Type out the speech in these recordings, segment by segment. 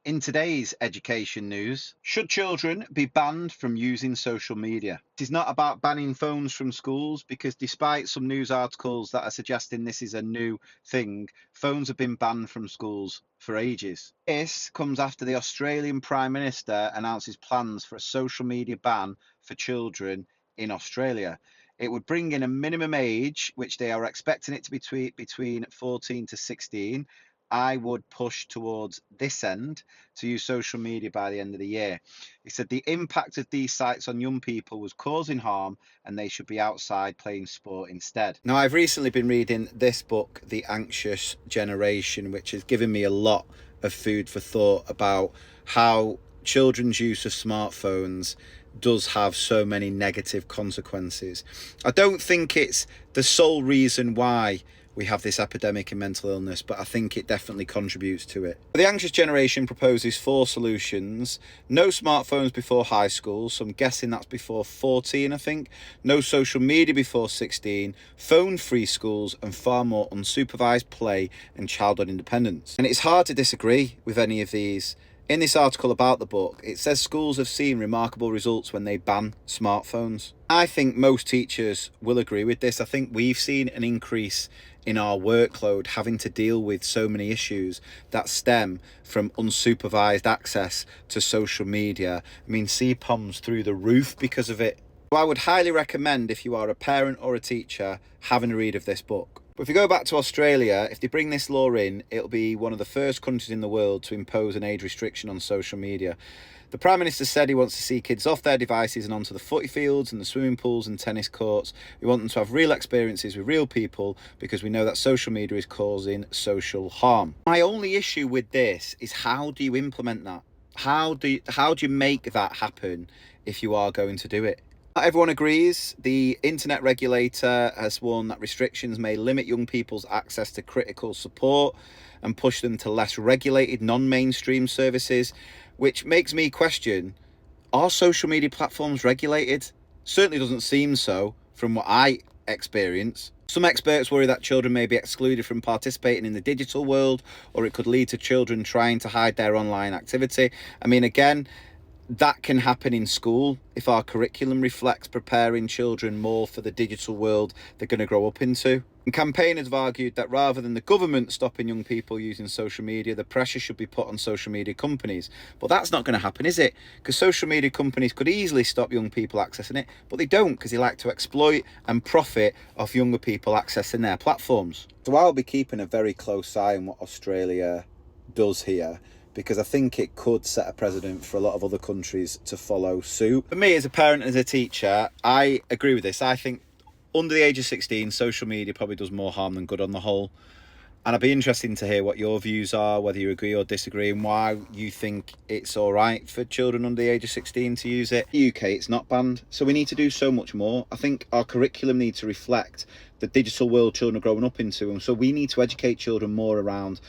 In today's education news, should children be banned from using social media? It is not about banning phones from schools because, despite some news articles that are suggesting this is a new thing, phones have been banned from schools for ages. This comes after the Australian Prime Minister announces plans for a social media ban for children in Australia. It would bring in a minimum age, which they are expecting it to be between 14 to 16. I would push towards this end to use social media by the end of the year. He said the impact of these sites on young people was causing harm and they should be outside playing sport instead. Now, I've recently been reading this book, The Anxious Generation, which has given me a lot of food for thought about how children's use of smartphones does have so many negative consequences. I don't think it's the sole reason why we have this epidemic in mental illness, but I think it definitely contributes to it. The Anxious Generation proposes 4 solutions. No smartphones before high school, so I'm guessing that's before 14, I think. No social media before 16, phone-free schools, and far more unsupervised play and childhood independence. And it's hard to disagree with any of these. In this article about the book, it says schools have seen remarkable results when they ban smartphones. I think most teachers will agree with this. I think we've seen an increase in our workload having to deal with so many issues that stem from unsupervised access to social media. I mean, CPOM's through the roof because of it. I would highly recommend, if you are a parent or a teacher, having a read of this book. But if you go back to Australia, if they bring this law in, it'll be one of the first countries in the world to impose an age restriction on social media. The Prime Minister said he wants to see kids off their devices and onto the footy fields and the swimming pools and tennis courts. We want them to have real experiences with real people because we know that social media is causing social harm. My only issue with this is, how do you implement that? How do you make that happen if you are going to do it? Not everyone agrees. The internet regulator has warned that restrictions may limit young people's access to critical support and push them to less regulated non-mainstream services, which makes me question, are social media platforms regulated? Certainly doesn't seem so from what I experience. Some experts worry that children may be excluded from participating in the digital world, or it could lead to children trying to hide their online activity. I mean, again, that can happen in school if our curriculum reflects preparing children more for the digital world they're going to grow up into. And campaigners have argued that rather than the government stopping young people using social media, the pressure should be put on social media companies. But that's not going to happen, is it? Because social media companies could easily stop young people accessing it, but they don't, because they like to exploit and profit off younger people accessing their platforms. So I'll be keeping a very close eye on what Australia does here, because I think it could set a precedent for a lot of other countries to follow suit. For me, as a parent and as a teacher, I agree with this. I think under the age of 16, social media probably does more harm than good on the whole. And I'd be interested to hear what your views are, whether you agree or disagree, and why you think it's all right for children under the age of 16 to use it. In the UK, it's not banned, so we need to do so much more. I think our curriculum needs to reflect the digital world children are growing up into, and so we need to educate children more around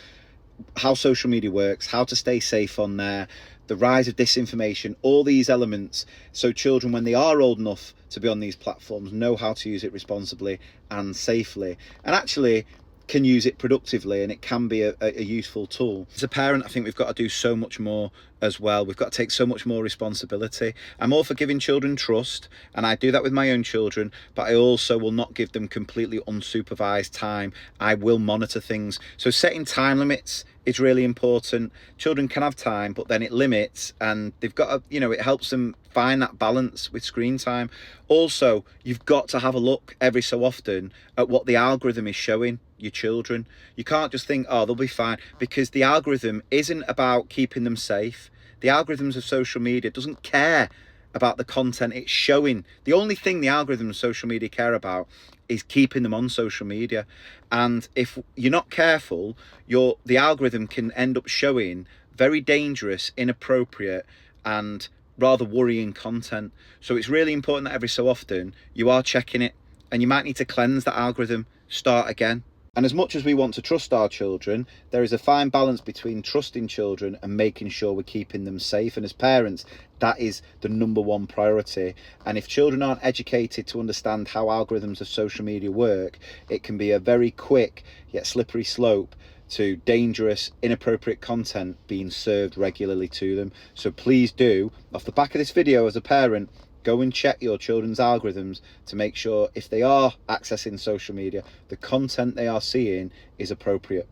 how social media works, how to stay safe on there, the rise of disinformation, all these elements, so children, when they are old enough to be on these platforms, know how to use it responsibly and safely, and actually can use it productively, and it can be a useful tool. As a parent, I think we've got to do so much more as well. We've got to take so much more responsibility. I'm all for giving children trust, and I do that with my own children, but I also will not give them completely unsupervised time. I will monitor things. So setting time limits is really important. Children can have time, but then it limits, and they've got to, it helps them find that balance with screen time. Also, you've got to have a look every so often at what the algorithm is showing your children. You can't just think, oh, they'll be fine, because the algorithm isn't about keeping them safe. The algorithms of social media doesn't care about the content it's showing. The only thing the algorithms of social media care about is keeping them on social media. And if you're not careful, the algorithm can end up showing very dangerous, inappropriate, and rather worrying content. So it's really important that every so often you are checking it, and you might need to cleanse that algorithm, start again. And as much as we want to trust our children, there is a fine balance between trusting children and making sure we're keeping them safe. And as parents, that is the number one priority. And if children aren't educated to understand how algorithms of social media work, it can be a very quick yet slippery slope to dangerous, inappropriate content being served regularly to them. So please do, off the back of this video as a parent, go and check your children's algorithms to make sure if they are accessing social media, the content they are seeing is appropriate.